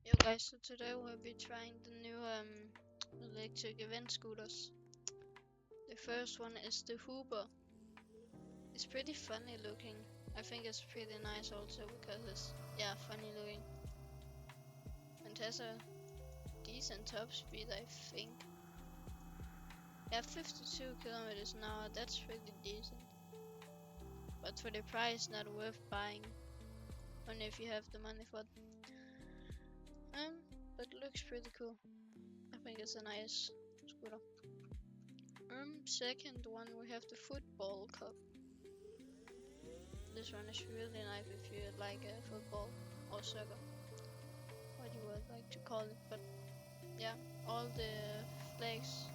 Yo guys, so today we'll be trying the new electric event scooters. The first one is the Hooper. It's pretty funny looking. I think it's pretty nice also because it's funny looking. And has a decent top speed, I think. Yeah, 52 kilometers an hour, that's pretty decent. But for the price, not worth buying. Only if you have the money for it. But looks pretty cool. I think it's a nice scooter. Second one we have the football cup. This one is really nice if you like football or soccer, what you would like to call it. But yeah, all the flags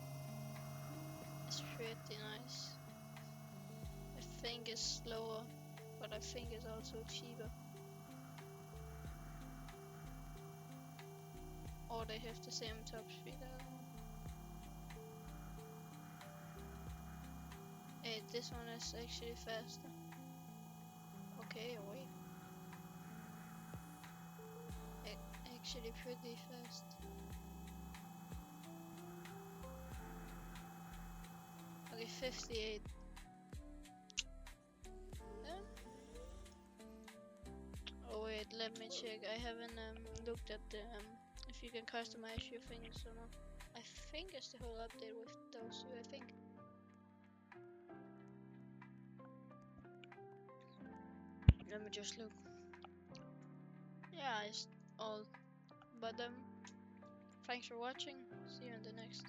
is pretty nice. I think it's slower, but I think it's also cheaper. Or they have the same top speed. Hey, this one is actually faster. Okay, wait. Actually pretty fast. Okay, 58. Oh wait, let me check. I haven't looked at the if you can customize your things or not. I think it's the whole update with those two, I think. Let me just look. Yeah, it's all. But thanks for watching. See you in the next.